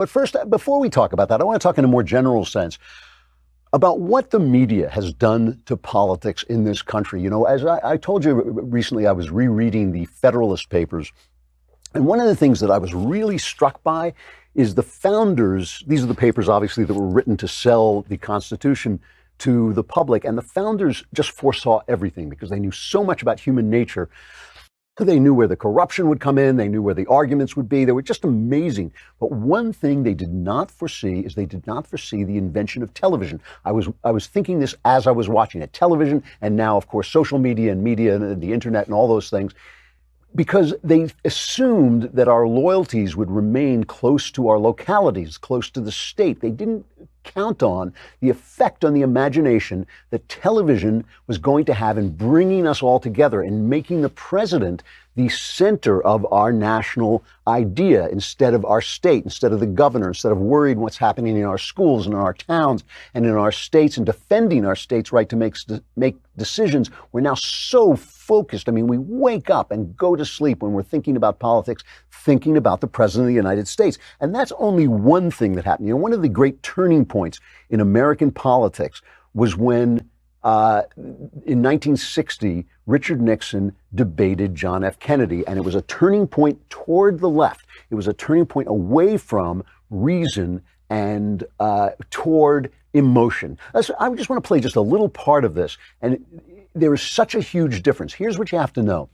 But first, before we talk about that, I want to talk in a more general sense about what the media has done to politics in this country. You know, as I told you recently, I was rereading the Federalist Papers. And one of the things that I was really struck by is the founders, these are the papers obviously that were written to sell the Constitution to the public, and the founders just foresaw everything because they knew so much about human nature. They knew where the corruption would come in. They knew where the arguments would be. They were just amazing. But one thing they did not foresee is they did not foresee the invention of television. I was thinking this as I was watching it. Television, and now, of course, social media and the internet and all those things, because they assumed that our loyalties would remain close to our localities, close to the state. They didn't count on the effect on the imagination that television was going to have in bringing us all together and making the president the center of our national idea instead of our state, instead of the governor, instead of worried what's happening in our schools and in our towns and in our states and defending our state's right to make decisions. We're now so focused. I mean, we wake up and go to sleep when we're thinking about politics, thinking about the president of the United States. And that's only one thing that happened. You know, one of the great turning points in American politics was when in 1960, Richard Nixon debated John F. Kennedy, and it was a turning point toward the left. It was a turning point away from reason and toward emotion. I just want to play just a little part of this, and there is such a huge difference. Here's what you have to know.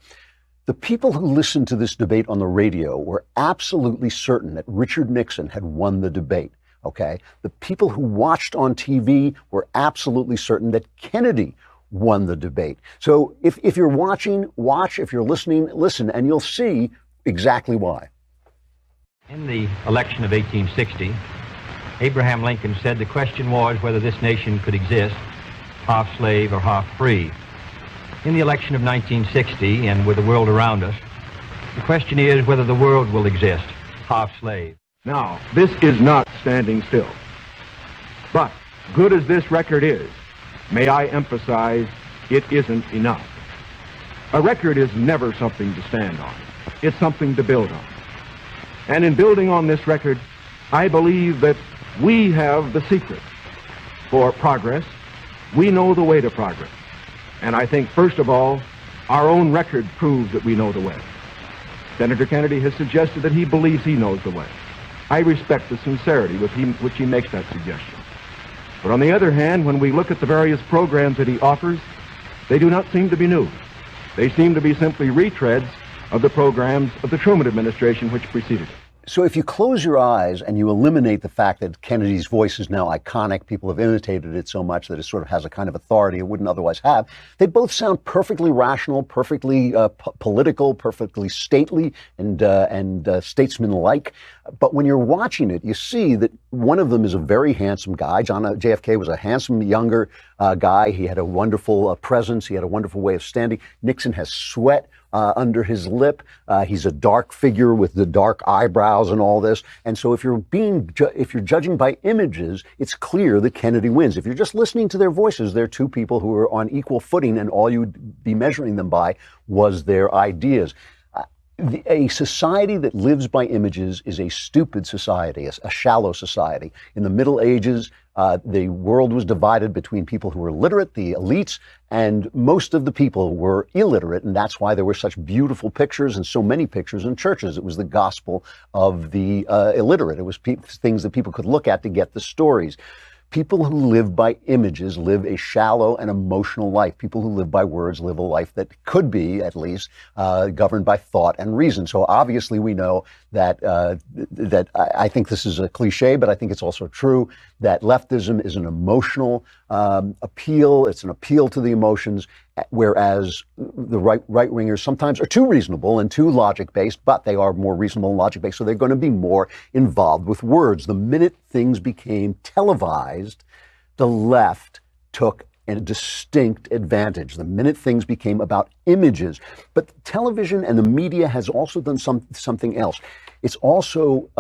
The people who listened to this debate on the radio were absolutely certain that Richard Nixon had won the debate. Okay. The people who watched on TV were absolutely certain that Kennedy won the debate. So if you're watching, watch. If you're listening, listen, and you'll see exactly why. In the election of 1860, Abraham Lincoln said the question was whether this nation could exist, half slave or half free. In the election of 1960, and with the world around us, the question is whether the world will exist, half slave. Now, this is not standing still. But, good as this record is, may I emphasize, it isn't enough. A record is never something to stand on. It's something to build on. And in building on this record, I believe that we have the secret for progress. We know the way to progress. And I think, first of all, our own record proves that we know the way. Senator Kennedy has suggested that he believes he knows the way. I respect the sincerity with which he makes that suggestion. But on the other hand, when we look at the various programs that he offers, they do not seem to be new. They seem to be simply retreads of the programs of the Truman administration which preceded it. So if you close your eyes and you eliminate the fact that Kennedy's voice is now iconic, people have imitated it so much that it sort of has a kind of authority it wouldn't otherwise have, they both sound perfectly rational, perfectly political, perfectly stately and statesman-like. But when you're watching it, you see that one of them is a very handsome guy. JFK was a handsome, younger guy. He had a wonderful presence. He had a wonderful way of standing. Nixon has sweat under his lip. He's a dark figure with the dark eyebrows and all this. And so if you're judging by images, it's clear that Kennedy wins. If you're just listening to their voices, they're two people who are on equal footing, and all you'd be measuring them by was their ideas. A society that lives by images is a stupid society, a shallow society. In the Middle Ages, the world was divided between people who were literate, the elites, and most of the people were illiterate, and that's why there were such beautiful pictures and so many pictures in churches. It was the gospel of the illiterate. It was things that people could look at to get the stories. People who live by images live a shallow and emotional life. People who live by words live a life that could be, at least, governed by thought and reason. So obviously we know that I think this is a cliche, but I think it's also true that leftism is an emotional appeal. It's an appeal to the emotions, whereas the right-wingers sometimes are too reasonable and too logic-based, but they are more reasonable and logic-based, so they're going to be more involved with words. The minute things became televised, the left took a distinct advantage. The minute things became about images. But television and the media has also done something else. It's also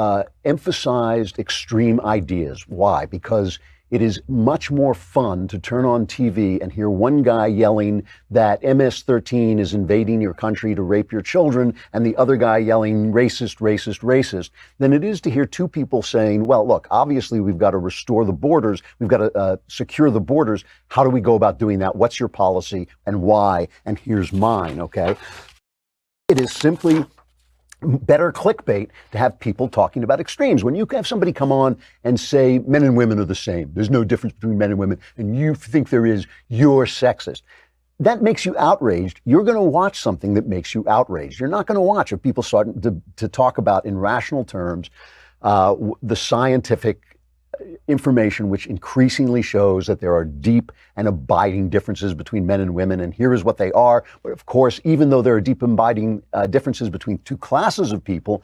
emphasized extreme ideas. Why? Because It is much more fun to turn on TV and hear one guy yelling that MS-13 is invading your country to rape your children and the other guy yelling racist, racist, racist than it is to hear two people saying, well, look, obviously we've got to restore the borders. We've got to secure the borders. How do we go about doing that? What's your policy and why? And here's mine, okay? It is simply better clickbait to have people talking about extremes. When you have somebody come on and say men and women are the same, there's no difference between men and women, and you think there is, you're sexist. That makes you outraged. You're going to watch something that makes you outraged. You're not going to watch if people start to talk about in rational terms the scientific information which increasingly shows that there are deep and abiding differences between men and women, and here is what they are. But of course, even though there are deep abiding differences between two classes of people,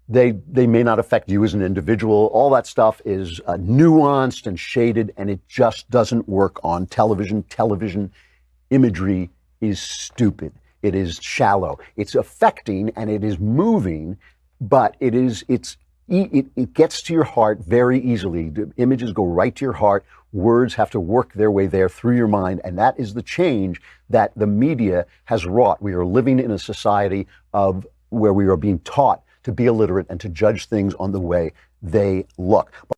they may not affect you as an individual. All that stuff is nuanced and shaded, and it just doesn't work on television. Television imagery is stupid. It is shallow. It's affecting and it is moving, but it gets to your heart very easily. The images go right to your heart. Words have to work their way there through your mind. And that is the change that the media has wrought. We are living in a society where we are being taught to be illiterate and to judge things on the way they look.